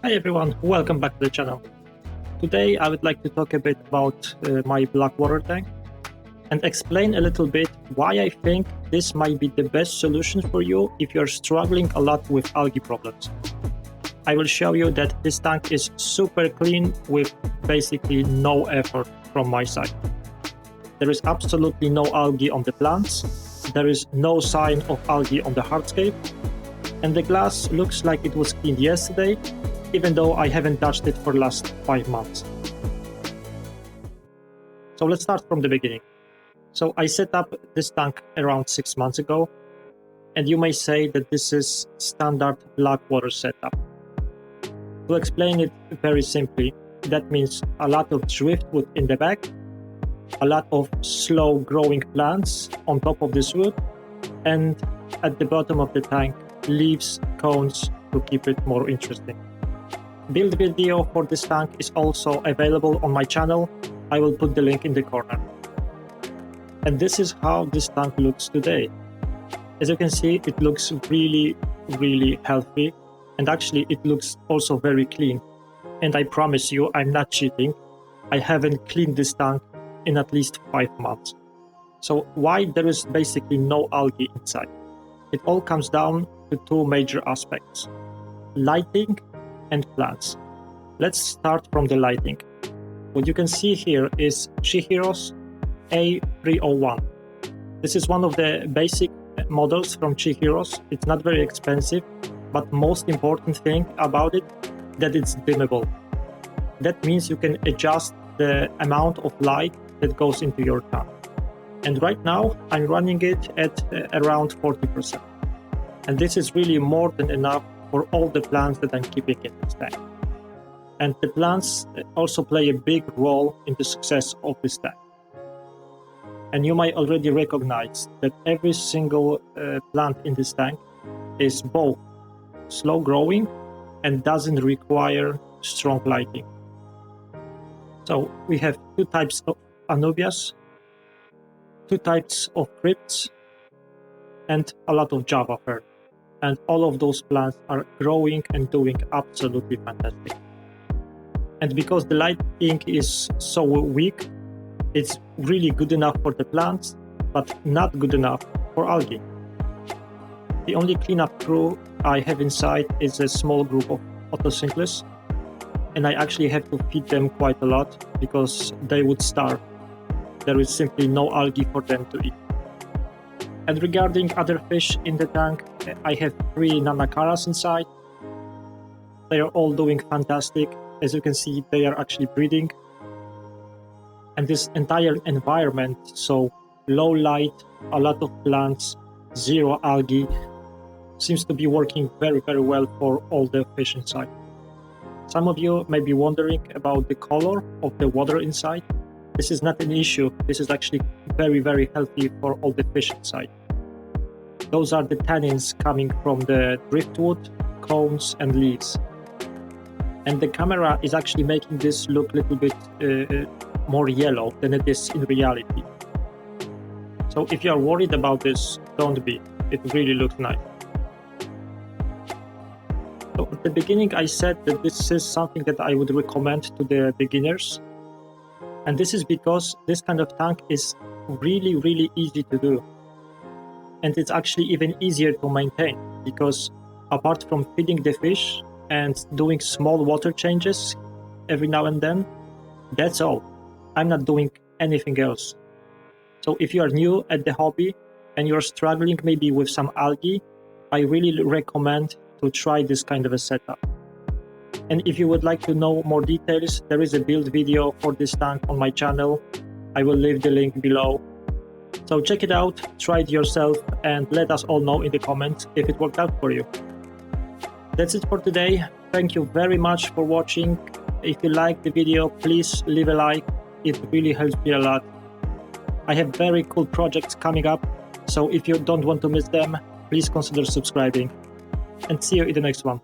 Hi everyone, welcome back to the channel. Today I would like to talk a bit about my black water tank and explain a little bit why I think this might be the best solution for you if you're struggling a lot with algae problems. I will show you that this tank is super clean with basically no effort from my side. There is absolutely no algae on the plants, there is no sign of algae on the hardscape, and the glass looks like it was cleaned yesterday, even though I haven't touched it for the last 5 months. So let's start from the beginning. So I set up this tank around 6 months ago, and you may say that this is standard black water setup. To explain it very simply, that means a lot of driftwood in the back, a lot of slow growing plants on top of this wood, and at the bottom of the tank, leaves, cones to keep it more interesting. Build video for this tank is also available on my channel. I will put the link in the corner. And this is how this tank looks today. As you can see, it looks really healthy, and actually it looks also very clean. And I promise you, I'm not cheating. I haven't cleaned this tank in at least 5 months. So why there is basically no algae inside? It all comes down to two major aspects: lighting and plants. Let's start from the lighting. What you can see here is Chihiros A301. This is one of the basic models from Chihiros. It's not very expensive, but most important thing about it, that it's dimmable. That means you can adjust the amount of light that goes into your tank. And right now I'm running it at around 40%. And this is really more than enough for all the plants that I'm keeping in this tank. And the plants also play a big role in the success of this tank. And you might already recognize that every single plant in this tank is both slow growing and doesn't require strong lighting. So we have two types of Anubias, two types of crypts, and a lot of Java fern. And all of those plants are growing and doing absolutely fantastic. And because the lighting is so weak, it's really good enough for the plants, but not good enough for algae. The only cleanup crew I have inside is a small group of Otocinclus, and I actually have to feed them quite a lot because they would starve. There is simply no algae for them to eat. And regarding other fish in the tank, I have 3 Nannacaras inside. They are all doing fantastic. As you can see, they are actually breeding. And this entire environment, so low light, a lot of plants, zero algae, seems to be working very well for all the fish inside. Some of you may be wondering about the color of the water inside. This is not an issue. This is actually very healthy for all the fish inside. Those are the tannins coming from the driftwood, cones and leaves. And the camera is actually making this look a little bit more yellow than it is in reality. So if you are worried about this, don't be. It really looks nice. So at the beginning I said that this is something that I would recommend to the beginners. And this is because this kind of tank is really easy to do. And it's actually even easier to maintain because apart from feeding the fish and doing small water changes every now and then, that's all. I'm not doing anything else. So if you are new at the hobby and you're struggling maybe with some algae, I really recommend to try this kind of a setup. And if you would like to know more details, there is a build video for this tank on my channel. I will leave the link below. So check it out, try it yourself, and let us all know in the comments if it worked out for you. That's it for today. Thank you very much for watching. If you liked the video, please leave a like. It really helps me a lot. I have very cool projects coming up, so if you don't want to miss them, please consider subscribing. And see you in the next one.